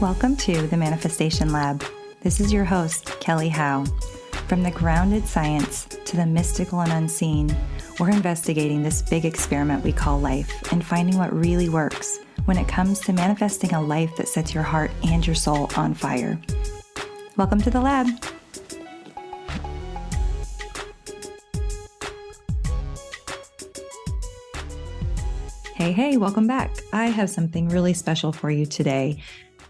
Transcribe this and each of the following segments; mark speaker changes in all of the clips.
Speaker 1: Welcome to the Manifestation Lab. This is your host, Kelly Howe. From the grounded science to the mystical and unseen, we're investigating this big experiment we call life and finding what really works when it comes to manifesting a life that sets your heart and your soul on fire. Welcome to the lab. Hey, welcome back. I have something really special for you today.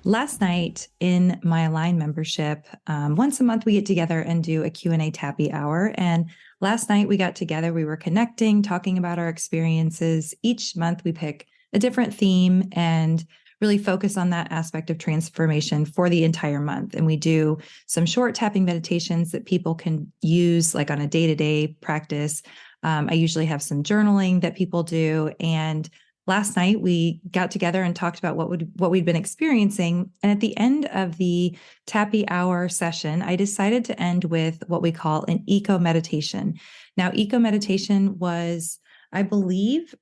Speaker 1: Last night in my Align membership, once a month we get together and do a Q&A tappy hour. And last night we got together, we were connecting, talking about our experiences. Each month we pick a different theme and really focus on that aspect of transformation for the entire month. And we do some short tapping meditations that people can use like on a day-to-day practice. I usually have some journaling that people do. And last night we got together and talked about what we'd been experiencing. And at the end of the tappy hour session, I decided to end with what we call an eco meditation. Now, eco meditation was, I believe,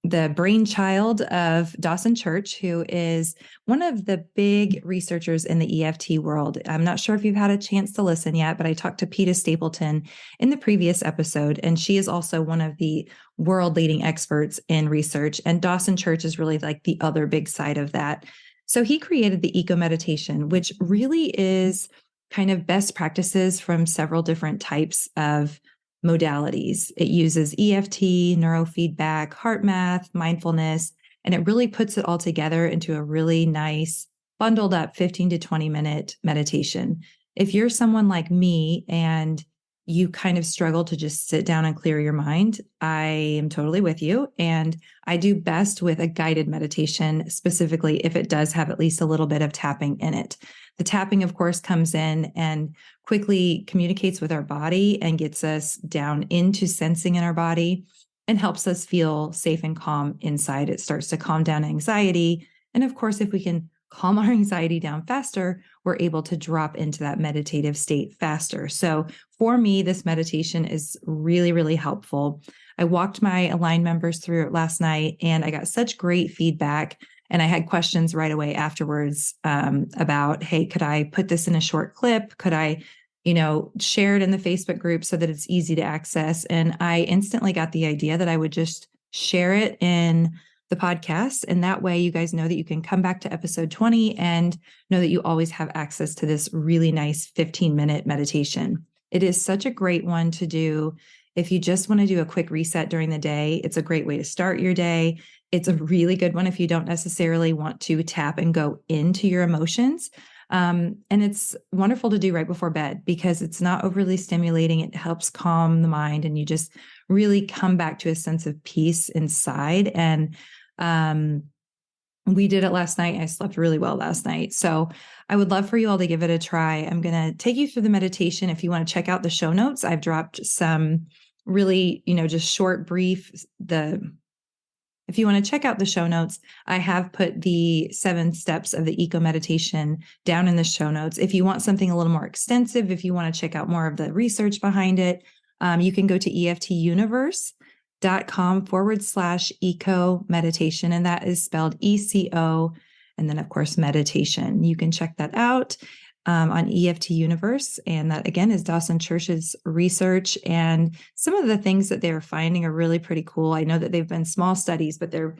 Speaker 1: the brainchild of Dawson Church, who is one of the big researchers in the EFT world. I'm not sure if you've had a chance to listen yet, but I talked to Peta Stapleton in the previous episode, and she is also one of the world leading experts in research. And Dawson Church is really like the other big side of that. So he created the eco meditation, which really is kind of best practices from several different types of modalities. It uses EFT, neurofeedback, heart math, mindfulness, and it really puts it all together into a really nice, bundled up 15 to 20 minute meditation. If you're someone like me and you kind of struggle to just sit down and clear your mind, I am totally with you. And I do best with a guided meditation, specifically if it does have at least a little bit of tapping in it. The tapping, of course, comes in and quickly communicates with our body and gets us down into sensing in our body and helps us feel safe and calm inside. It starts to calm down anxiety. And of course, if we can calm our anxiety down faster, we're able to drop into that meditative state faster. So for me, this meditation is really, really helpful. I walked my Align members through it last night and I got such great feedback. And I had questions right away afterwards about, hey, could I put this in a short clip? Could I, share it in the Facebook group so that it's easy to access? And I instantly got the idea that I would just share it in the podcast. And that way you guys know that you can come back to episode 20 and know that you always have access to this really nice 15-minute meditation. It is such a great one to do if you just want to do a quick reset during the day. It's a great way to start your day. It's a really good one if you don't necessarily want to tap and go into your emotions. And it's wonderful to do right before bed because it's not overly stimulating. It helps calm the mind and you just really come back to a sense of peace inside. And we did it last night. I slept really well last night. So I would love for you all to give it a try. I'm going to take you through the meditation. If you want to check out the show notes, I've dropped some really, just short, brief, if you want to check out the show notes, I have put the 7 steps of the eco meditation down in the show notes. If you want something a little more extensive, if you want to check out more of the research behind it, you can go to EFTUniverse.com/eco meditation. And that is spelled ECO. And then of course, meditation. You can check that out on EFT Universe. And that again is Dawson Church's research. And some of the things that they're finding are really pretty cool. I know that they've been small studies, but the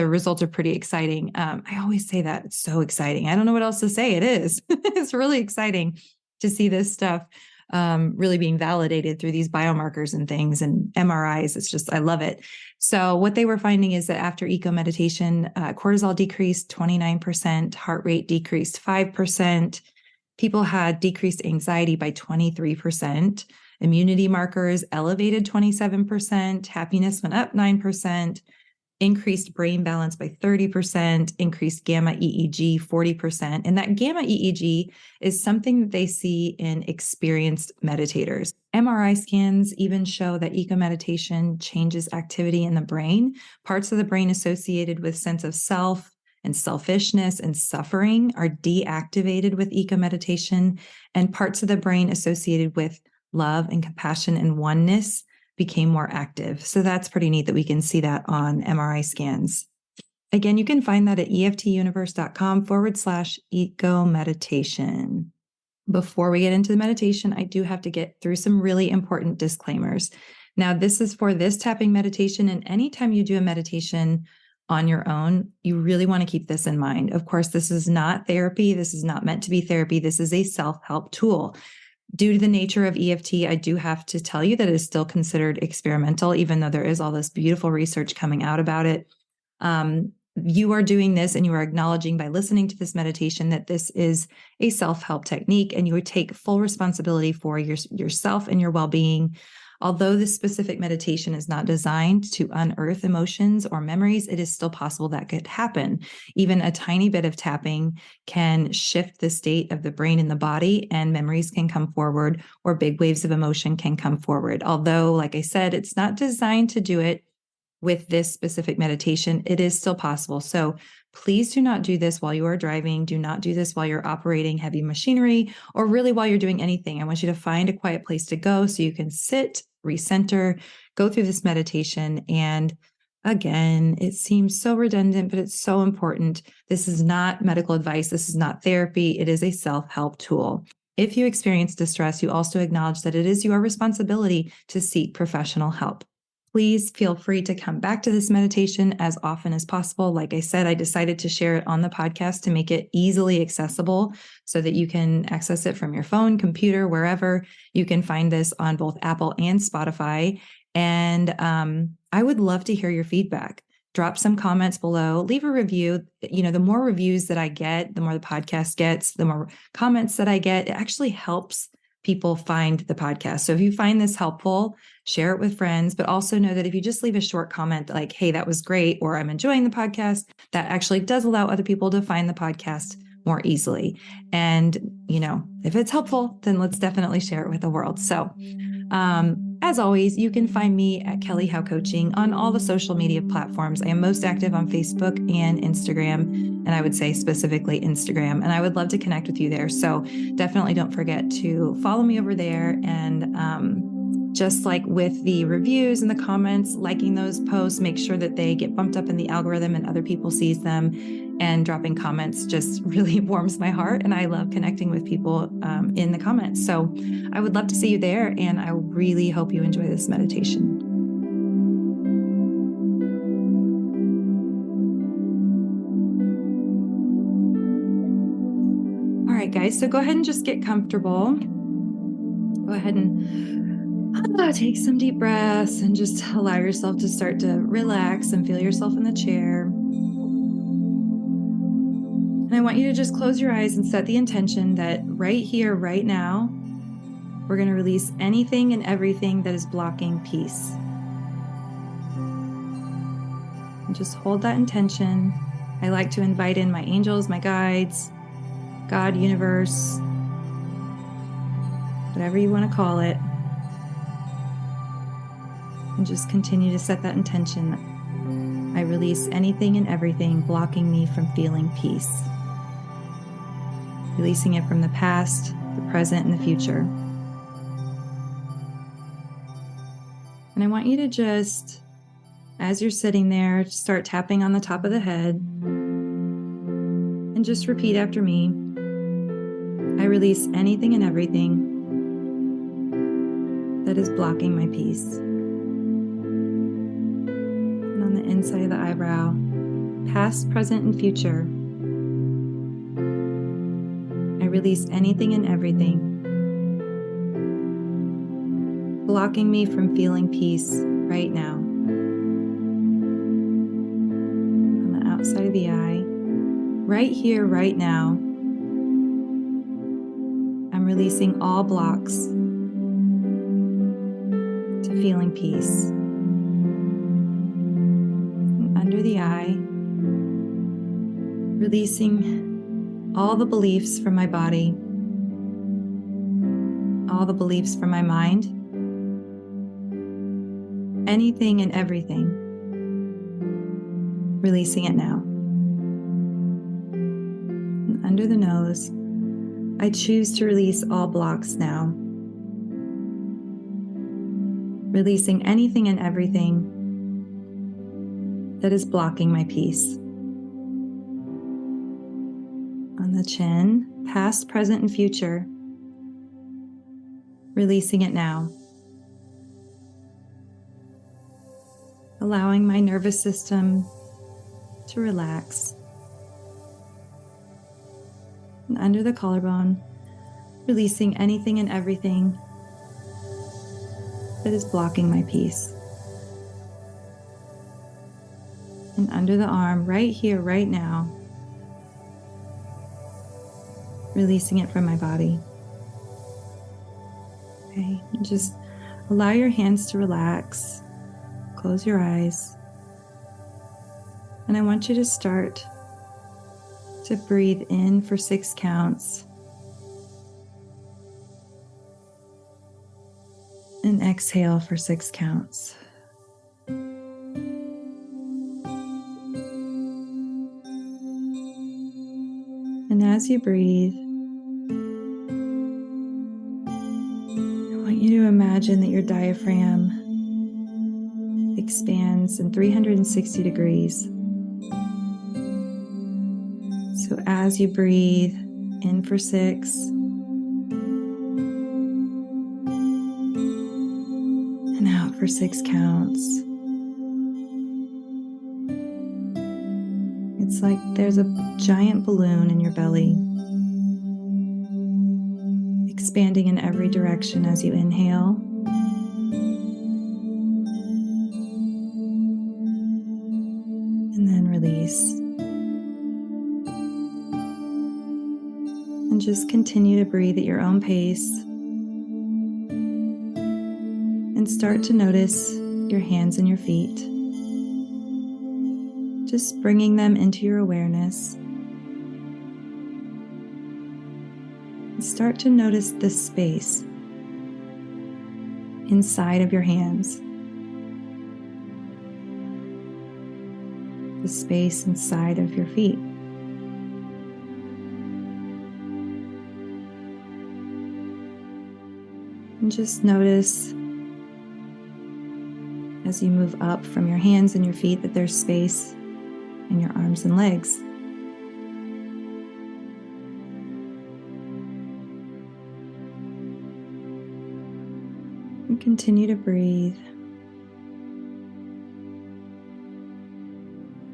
Speaker 1: results are pretty exciting. I always say that it's so exciting. I don't know what else to say. It is. It's really exciting to see this stuff really being validated through these biomarkers and things and MRIs. It's just, I love it. So what they were finding is that after eco meditation, cortisol decreased 29%, heart rate decreased 5%. People had decreased anxiety by 23%. Immunity markers elevated 27%. Happiness went up 9%. Increased brain balance by 30%, increased gamma EEG 40%. And that gamma EEG is something that they see in experienced meditators. MRI scans even show that eco meditation changes activity in the brain. Parts of the brain associated with sense of self and selfishness and suffering are deactivated with eco meditation, and parts of the brain associated with love and compassion and oneness became more active. So that's pretty neat that we can see that on MRI scans. Again, you can find that at EFTUniverse.com/eco meditation. Before we get into the meditation, I do have to get through some really important disclaimers. Now, this is for this tapping meditation, and anytime you do a meditation on your own, you really want to keep this in mind. Of course, this is not therapy. This is not meant to be therapy. This is a self-help tool. Due to the nature of EFT, I do have to tell you that it is still considered experimental, even though there is all this beautiful research coming out about it. You are doing this and you are acknowledging by listening to this meditation that this is a self-help technique, and you would take full responsibility for yourself and your well-being. Although this specific meditation is not designed to unearth emotions or memories, it is still possible that could happen. Even a tiny bit of tapping can shift the state of the brain and the body, and memories can come forward, or big waves of emotion can come forward. Although, like I said, it's not designed to do it with this specific meditation, it is still possible. So please do not do this while you are driving. Do not do this while you're operating heavy machinery, or really while you're doing anything. I want you to find a quiet place to go so you can sit, recenter, go through this meditation. And again, it seems so redundant, but it's so important. This is not medical advice. This is not therapy. It is a self-help tool. If you experience distress, you also acknowledge that it is your responsibility to seek professional help. Please feel free to come back to this meditation as often as possible. Like I said, I decided to share it on the podcast to make it easily accessible so that you can access it from your phone, computer, wherever. You can find this on both Apple and Spotify. And I would love to hear your feedback. Drop some comments below, leave a review. You know, the more reviews that I get, the more the podcast gets, the more comments that I get, it actually helps people find the podcast. So if you find this helpful, share it with friends, but also know that if you just leave a short comment like, hey, that was great, or I'm enjoying the podcast, that actually does allow other people to find the podcast more easily. And, you know, if it's helpful, then let's definitely share it with the world. So, as always, you can find me at Kelly How Coaching on all the social media platforms. I am most active on Facebook and Instagram, and I would say specifically Instagram, and I would love to connect with you there. So definitely don't forget to follow me over there. And just like with the reviews and the comments, liking those posts, make sure that they get bumped up in the algorithm and other people sees them. And dropping comments just really warms my heart, and I love connecting with people in the comments. So I would love to see you there, and I really hope you enjoy this meditation. All right, guys, so go ahead and just get comfortable. Go ahead and take some deep breaths and just allow yourself to start to relax and feel yourself in the chair. And I want you to just close your eyes and set the intention that right here, right now, we're going to release anything and everything that is blocking peace. And just hold that intention. I like to invite in my angels, my guides, God, universe, whatever you want to call it. And just continue to set that intention. I release anything and everything blocking me from feeling peace. Releasing it from the past, the present, and the future. And I want you to just, as you're sitting there, start tapping on the top of the head and just repeat after me. I release anything and everything that is blocking my peace. And on the inside of the eyebrow, past, present, and future, I release anything and everything blocking me from feeling peace right now. On the outside of the eye, right here, right now, I'm releasing all blocks to feeling peace. And under the eye, releasing all the beliefs from my body, all the beliefs from my mind, anything and everything, releasing it now. And under the nose, I choose to release all blocks now, releasing anything and everything that is blocking my peace. the chin, past, present, and future. Releasing it now. Allowing my nervous system to relax. And under the collarbone, releasing anything and everything that is blocking my peace. And under the arm, right here, right now, releasing it from my body. Okay, and just allow your hands to relax. Close your eyes. And I want you to start to breathe in for 6 counts. And exhale for 6 counts. And as you breathe, I want you to imagine that your diaphragm expands in 360 degrees. So as you breathe in for 6, and out for 6 counts. It's like there's a giant balloon in your belly, expanding in every direction as you inhale. And then release. And just continue to breathe at your own pace. And start to notice your hands and your feet. Just bringing them into your awareness. And start to notice the space inside of your hands. The space inside of your feet. And just notice as you move up from your hands and your feet that there's space in your arms and legs. And continue to breathe,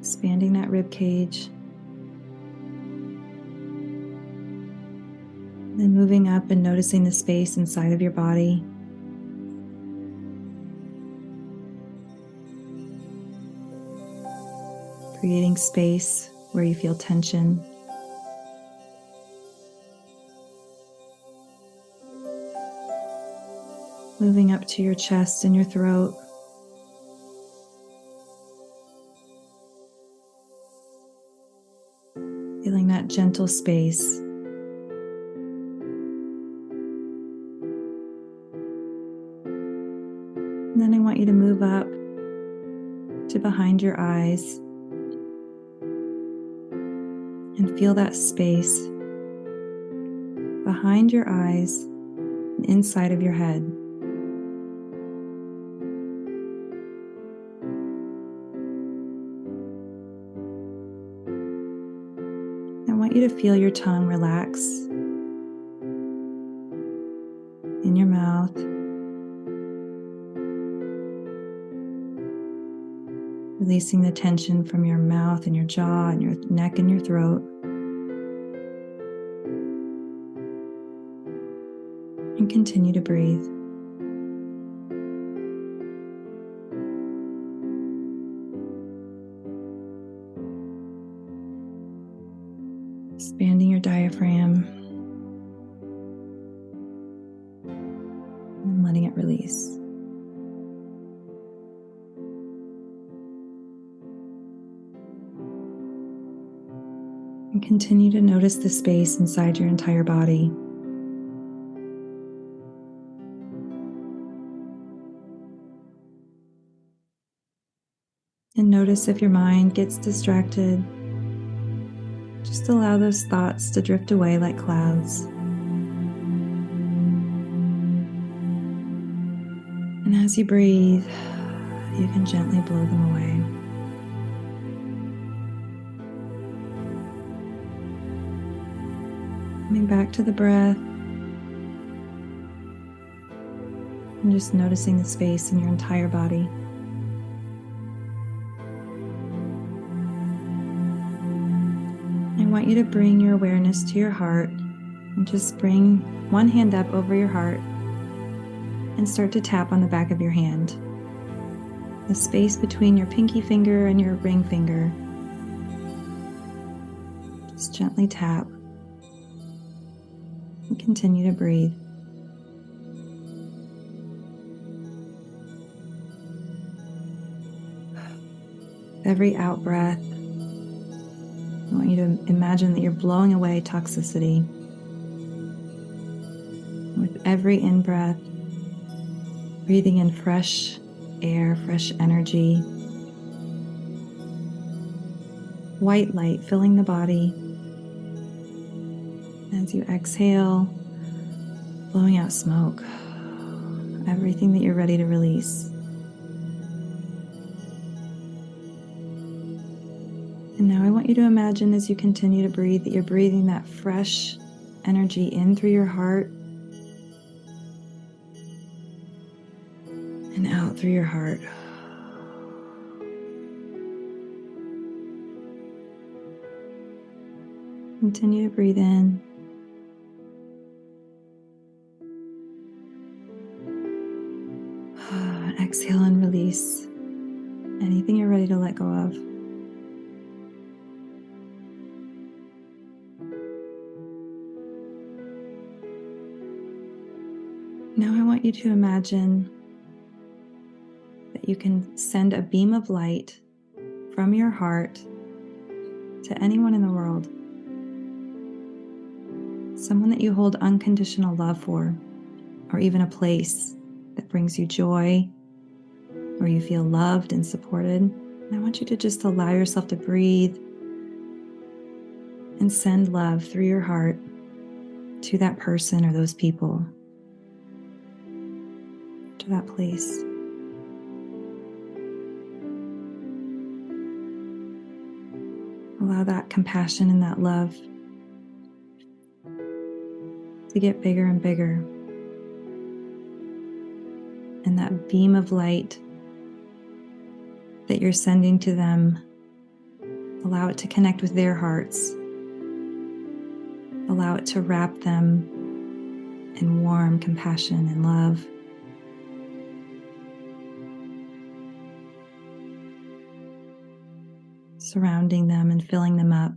Speaker 1: expanding that rib cage. Then moving up and noticing the space inside of your body. Creating space where you feel tension. Moving up to your chest and your throat. Feeling that gentle space. And then I want you to move up to behind your eyes and feel that space behind your eyes and inside of your head. I want you to feel your tongue relax in your mouth. Releasing the tension from your mouth and your jaw and your neck and your throat. And continue to breathe. Expanding your diaphragm and letting it release. And continue to notice the space inside your entire body. And notice if your mind gets distracted. Just allow those thoughts to drift away like clouds. And as you breathe, you can gently blow them away. Coming back to the breath. And just noticing the space in your entire body. I want you to bring your awareness to your heart and just bring one hand up over your heart and start to tap on the back of your hand. The space between your pinky finger and your ring finger. Just gently tap and continue to breathe. Every out breath, I want you to imagine that you're blowing away toxicity. With every in-breath, breathing in fresh air, fresh energy, white light filling the body. As you exhale, blowing out smoke, everything that you're ready to release. And now I want you to imagine as you continue to breathe that you're breathing that fresh energy in through your heart and out through your heart. Continue to breathe in. Exhale and release anything you're ready to let go of. Now I want you to imagine that you can send a beam of light from your heart to anyone in the world. Someone that you hold unconditional love for, or even a place that brings you joy, or you feel loved and supported. And I want you to just allow yourself to breathe and send love through your heart to that person or those people, to that place. Allow that compassion and that love to get bigger and bigger. And that beam of light that you're sending to them, allow it to connect with their hearts. Allow it to wrap them in warm compassion and love. Surrounding them and filling them up.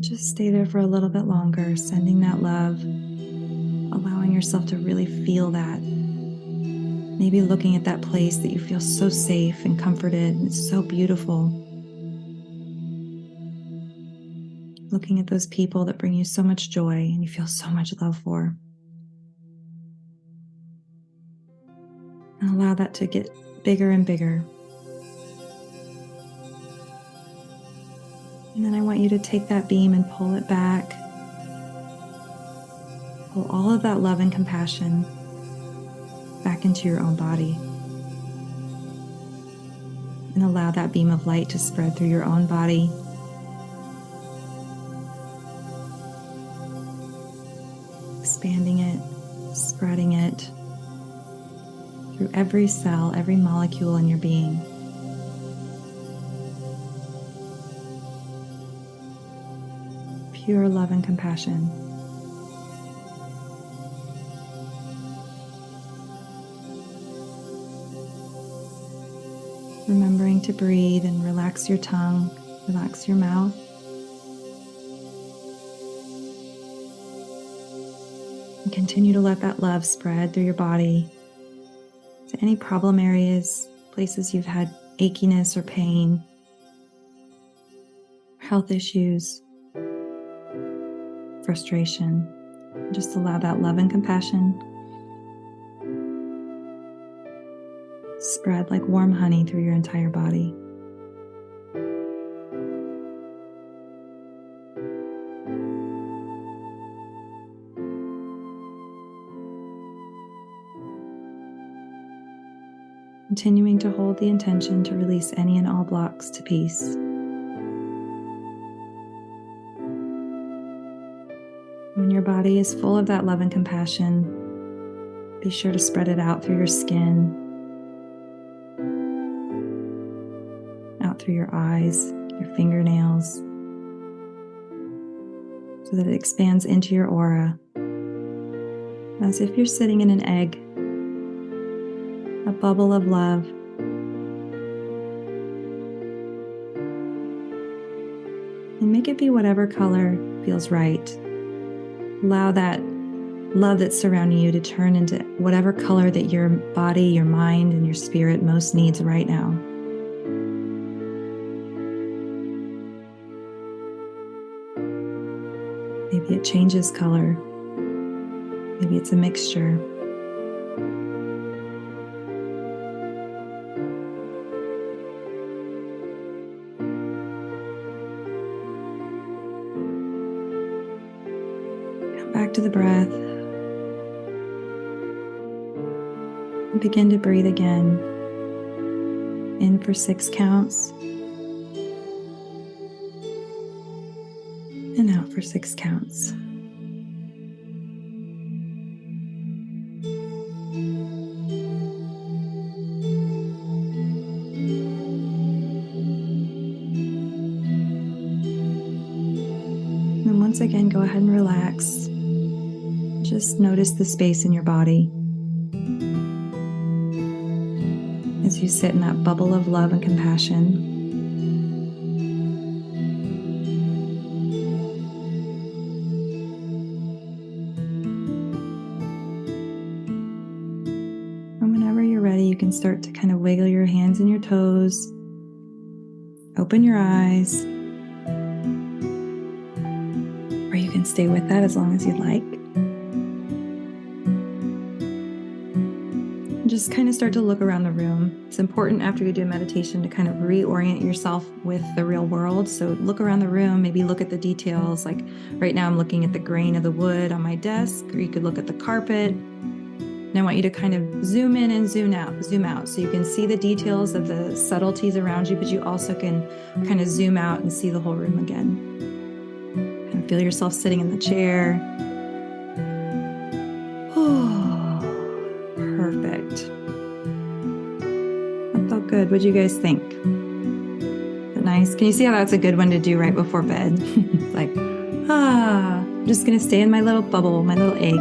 Speaker 1: Just stay there for a little bit longer, sending that love, allowing yourself to really feel that. Maybe looking at that place that you feel so safe and comforted, and it's so beautiful. Looking at those people that bring you so much joy and you feel so much love for. And allow that to get bigger and bigger. And then I want you to take that beam and pull it back. Pull all of that love and compassion back into your own body. And allow that beam of light to spread through your own body. Expanding it, spreading it through every cell, every molecule in your being. Pure love and compassion. Remembering to breathe and relax your tongue, relax your mouth. And continue to let that love spread through your body to any problem areas, places you've had achiness or pain, health issues, frustration. Just allow that love and compassion spread like warm honey through your entire body. Continuing to hold the intention to release any and all blocks to peace. When your body is full of that love and compassion, be sure to spread it out through your skin, out through your eyes, your fingernails, so that it expands into your aura, as if you're sitting in an egg, a bubble of love. And make it be whatever color feels right. Allow that love that's surrounding you to turn into whatever color that your body, your mind, and your spirit most needs right now. Maybe it changes color. Maybe it's a mixture. Come back to the breath. And begin to breathe again. In for 6 counts. And out for 6 counts. And once again, go ahead and relax. Just notice the space in your body as you sit in that bubble of love and compassion. And whenever you're ready, you can start to kind of wiggle your hands and your toes. Open your eyes. Or you can stay with that as long as you'd like. Just kind of start to look around the room. It's important after you do a meditation to kind of reorient yourself with the real world. So look around the room, maybe look at the details. Like right now I'm looking at the grain of the wood on my desk, or you could look at the carpet. And I want you to kind of zoom in and zoom out so you can see the details of the subtleties around you, but you also can kind of zoom out and see the whole room again. Kind of feel yourself sitting in the chair. Perfect. That felt good. What'd you guys think? Is it nice? Can you see how that's a good one to do right before bed? Like, I'm just going to stay in my little bubble, my little egg.